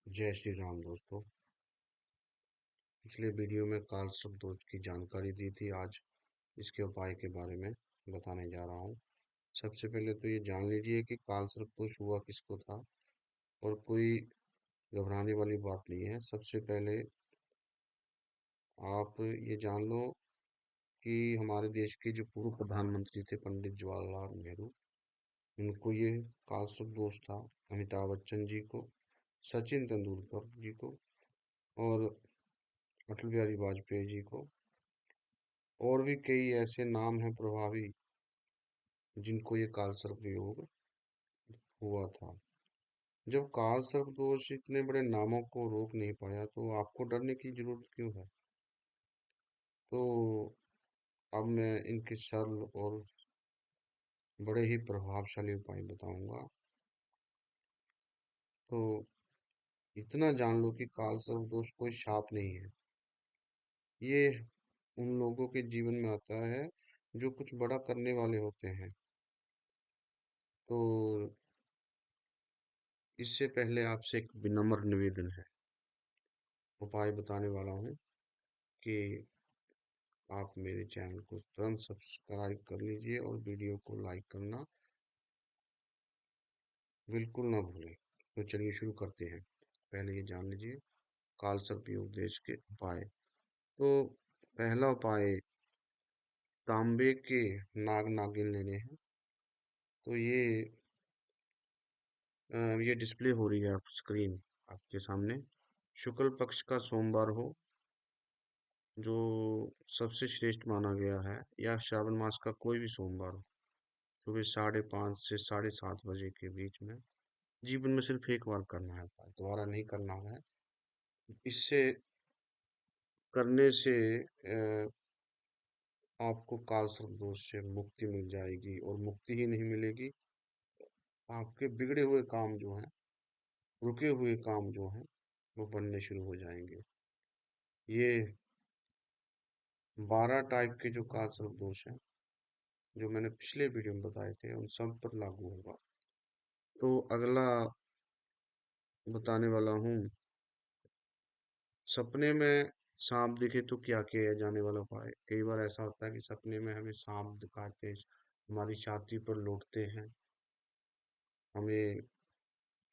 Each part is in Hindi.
जय श्री राम दोस्तों। पिछले वीडियो में कालसर्प दोष की जानकारी दी थी। आज इसके उपाय के बारे में बताने जा रहा हूँ। सबसे पहले तो ये जान लीजिए कि कालसर्प दोष हुआ किसको था, और कोई घबराने वाली बात नहीं है। सबसे पहले आप ये जान लो कि हमारे देश के जो पूर्व प्रधानमंत्री थे पंडित जवाहरलाल नेहरू, उनको ये कालसर्प दोष था। अमिताभ बच्चन जी को, सचिन तेंदुलकर जी को, और अटल बिहारी वाजपेयी जी को, और भी कई ऐसे नाम हैं प्रभावी जिनको ये कालसर्प योग हुआ था। जब कालसर्प दोष इतने बड़े नामों को रोक नहीं पाया तो आपको डरने की जरूरत क्यों है। तो अब मैं इनके सरल और बड़े ही प्रभावशाली उपाय बताऊंगा। तो इतना जान लो कि कालसर्प दोष कोई शाप नहीं है। ये उन लोगों के जीवन में आता है जो कुछ बड़ा करने वाले होते हैं। तो इससे पहले आपसे एक विनम्र निवेदन है। उपाय बताने वाला हूँ कि आप मेरे चैनल को तुरंत सब्सक्राइब कर लीजिए और वीडियो को लाइक करना बिल्कुल ना भूलें। तो चलिए शुरू करते हैं। पहले ये जान लीजिए कालसर्प योग देश के उपाय। तो पहला उपाय, तांबे के नाग नागिन लेने हैं। तो ये डिस्प्ले हो रही है आप स्क्रीन आपके सामने। शुक्ल पक्ष का सोमवार हो, जो सबसे श्रेष्ठ माना गया है, या श्रावण मास का कोई भी सोमवार हो, सुबह 5:30 से 7:30 बजे के बीच में। जीवन में सिर्फ एक बार करना है उपाय, दोबारा नहीं करना है। इससे करने से आपको कालसर्प दोष से मुक्ति मिल जाएगी, और मुक्ति ही नहीं मिलेगी, आपके बिगड़े हुए काम जो हैं, रुके हुए काम जो हैं, वो बनने शुरू हो जाएंगे। ये 12 टाइप के जो कालसर्प दोष हैं, जो मैंने पिछले वीडियो में बताए थे, उन सब पर लागू होगा। तो अगला बताने वाला हूँ, सपने में सांप दिखे तो क्या किया जाने वाला उपाय। कई बार ऐसा होता है कि सपने में हमें सांप दिखाते, हमारी छाती पर लौटते हैं, हमें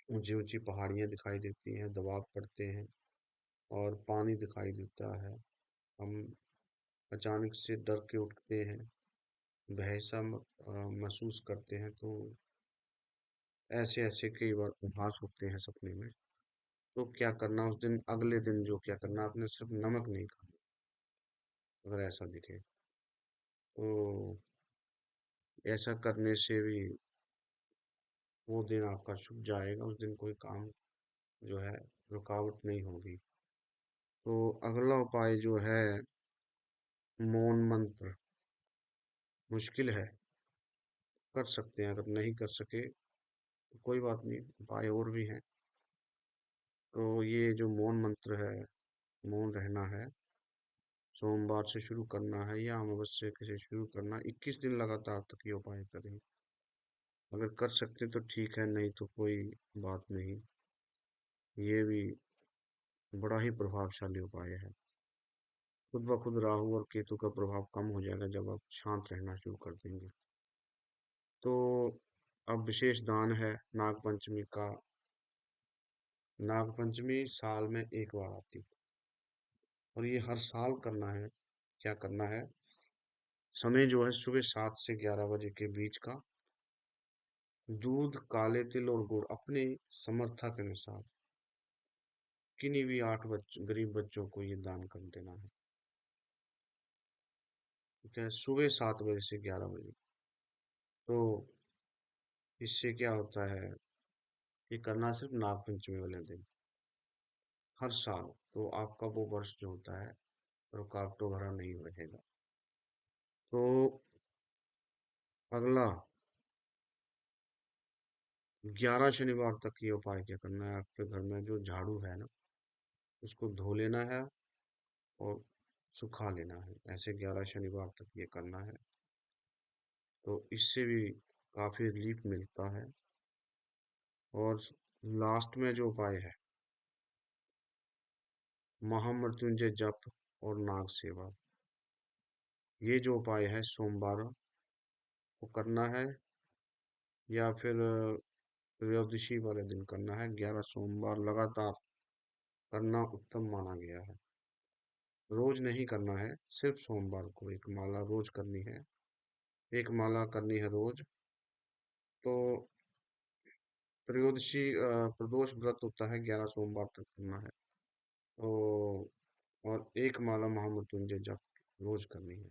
ऊंची ऊंची पहाड़ियां दिखाई देती हैं, दबाव पड़ते हैं, और पानी दिखाई देता है। हम अचानक से डर के उठते हैं, भय सा महसूस करते हैं। तो ऐसे ऐसे कई बार आभास होते हैं सपने में। तो क्या करना उस दिन, अगले दिन जो क्या करना, आपने सिर्फ नमक नहीं खाना अगर ऐसा दिखे। तो ऐसा करने से भी वो दिन आपका शुभ जाएगा। उस दिन कोई काम जो है, रुकावट नहीं होगी। तो अगला उपाय जो है, मौन मंत्र। मुश्किल है, कर सकते हैं। अगर नहीं कर सके तो कोई बात नहीं, उपाय और भी हैं। तो ये जो मौन मंत्र है, मौन रहना है, सोमवार से शुरू करना है या अमावस्या से शुरू करना, 21 दिन लगातार तक ये उपाय करें। अगर कर सकते तो ठीक है, नहीं तो कोई बात नहीं। ये भी बड़ा ही प्रभावशाली उपाय है। खुद ब खुद राहु और केतु का प्रभाव कम हो जाएगा जब आप शांत रहना शुरू कर देंगे। तो अब विशेष दान है नागपंचमी का। नागपंचमी साल में एक बार आती है, और ये हर साल करना है। क्या करना है, समय जो है सुबह 7 से 11 बजे के बीच का। दूध, काले तिल और गुड़ अपने समर्था के अनुसार किन्हीं भी 8 गरीब बच्चों को ये दान कर देना है। ठीक है, सुबह 7 बजे से 11 बजे। तो इससे क्या होता है, ये करना सिर्फ नागपंचमी वाले दिन, हर साल। तो आपका वो वर्ष जो होता है रुकावटों भरा नहीं रहेगा। तो अगला, 11 शनिवार तक ये उपाय क्या करना है, आपके घर में जो झाड़ू है ना, उसको धो लेना है और सुखा लेना है। ऐसे 11 शनिवार तक ये करना है। तो इससे भी काफी रिलीफ मिलता है। और लास्ट में जो उपाय है, महामृत्युंजय जप और नाग सेवा। ये जो उपाय है सोमवार को करना है, या फिर त्रयोदशी वाले दिन करना है। 11 सोमवार लगातार करना उत्तम माना गया है। रोज नहीं करना है, सिर्फ सोमवार को एक माला रोज करनी है। एक माला करनी है रोज। तो त्रयोदशी प्रदोष व्रत होता है, 11 सोमवार तक करना है। तो और एक माला महामृत्युंजय जप रोज करनी है।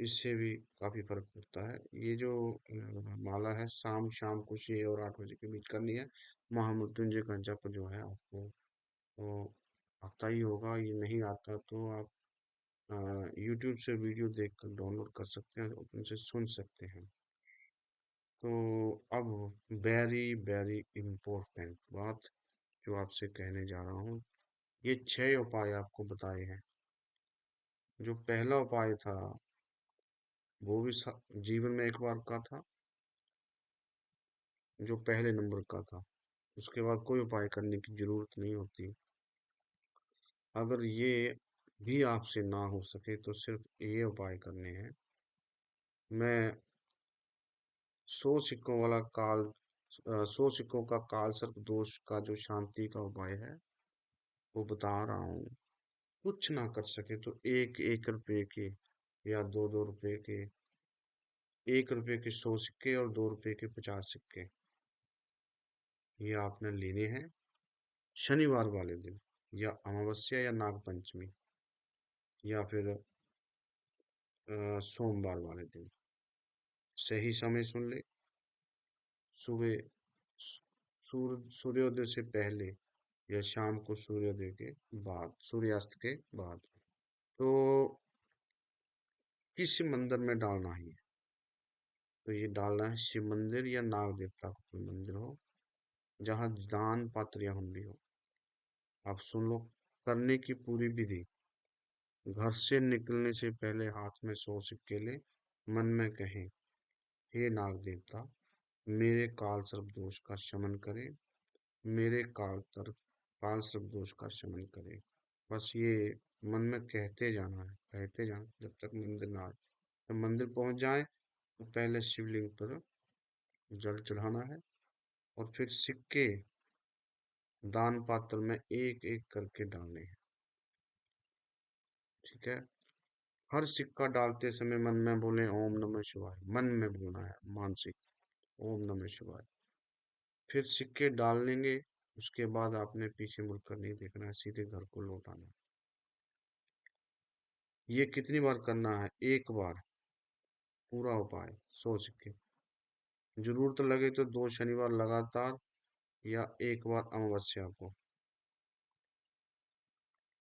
इससे भी काफी फर्क पड़ता है। ये जो माला है शाम शाम को 6 और 8 बजे के बीच करनी है। महामृत्युंजय का जप जो है आपको तो आता ही होगा। ये नहीं आता तो आप यूट्यूब से वीडियो देखकर डाउनलोड कर सकते हैं, उनसे सुन सकते हैं। तो अब वेरी वेरी इम्पोर्टेंट बात जो आपसे कहने जा रहा हूँ, ये 6 उपाय आपको बताए हैं। जो पहला उपाय था वो भी जीवन में एक बार का था, जो पहले नंबर का था। उसके बाद कोई उपाय करने की जरूरत नहीं होती। अगर ये भी आपसे ना हो सके तो सिर्फ ये उपाय करने हैं। मैं 100 सिक्कों वाला 100 सिक्कों का काल सर्प दोष का जो शांति का उपाय है वो बता रहा हूँ। कुछ ना कर सके तो 1 1 रुपए के या 2 2 रुपए के, 1 रुपए के 100 सिक्के और 2 रुपए के 50 सिक्के, ये आपने लेने हैं शनिवार वाले दिन, या अमावस्या या नाग पंचमी, या फिर सोमवार वाले दिन। सही समय सुन ले, सुबह सूर्योदय से पहले या शाम को सूर्योदय के बाद, सूर्यास्त के बाद। तो किस मंदिर में डालना है? तो ये डालना है शिव मंदिर या नाग देवता का कोई मंदिर हो, जहाँ दान पात्र या हुंडी हो। आप सुन लो करने की पूरी विधि। घर से निकलने से पहले हाथ में 100 सिक्के ले, मन में कहें, हे नाग देवता, मेरे काल सर्प दोष का शमन करे, मेरे काल सर्प दोष का शमन करे। बस ये मन में कहते जाना है, कहते जाना जब तक मंदिर ना आए। जब मंदिर पहुंच जाए तो पहले शिवलिंग पर जल चढ़ाना है, और फिर सिक्के दान पात्र में एक एक करके डालने हैं। ठीक है। हर सिक्का डालते समय मन में बोले ओम नमः शिवाय, मन में बोलना है, मानसिक ओम नमः शिवाय। फिर सिक्के डाल लेंगे। उसके बाद आपने पीछे मुड़कर नहीं देखना है, सीधे घर को लौट आना है। ये कितनी बार करना है? एक बार पूरा उपाय 100 सिक्के। जरूरत लगे तो 2 शनिवार लगातार, या एक बार अमावस्या को।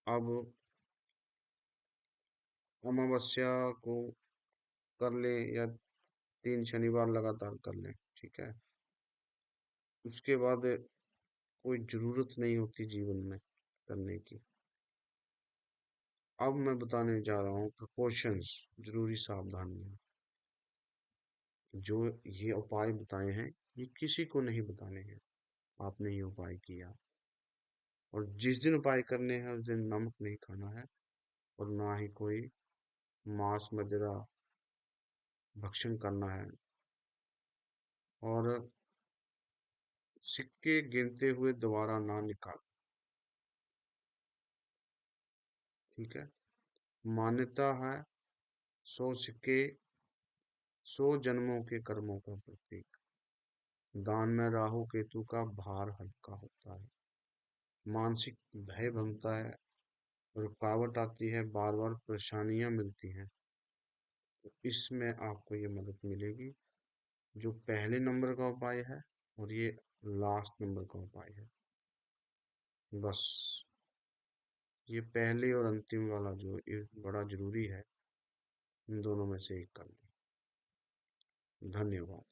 अब अमावस्या को कर लें या 3 शनिवार लगातार कर लें, ठीक है। उसके बाद कोई जरूरत नहीं होती जीवन में करने की। अब मैं बताने जा रहा हूँ प्रिकॉशंस, जरूरी सावधानियां। जो ये उपाय बताए हैं ये किसी को नहीं बताने हैं। आपने ये उपाय किया, और जिस दिन उपाय करने हैं उस दिन नमक नहीं खाना है, और ना ही कोई मांस मदिरा भक्षण करना है। और सिक्के गिनते हुए दोबारा ना निकाल। ठीक है। मान्यता है 100 सिक्के 100 जन्मों के कर्मों का प्रतीक। दान में राहु केतु का भार हल्का होता है। मानसिक भय बनता है, रुकावट आती है, बार बार परेशानियां मिलती हैं। तो इसमें आपको ये मदद मिलेगी। जो पहले नंबर का उपाय है और ये लास्ट नंबर का उपाय है। बस ये पहले और अंतिम वाला जो ये बड़ा जरूरी है, इन दोनों में से एक कर लें। धन्यवाद।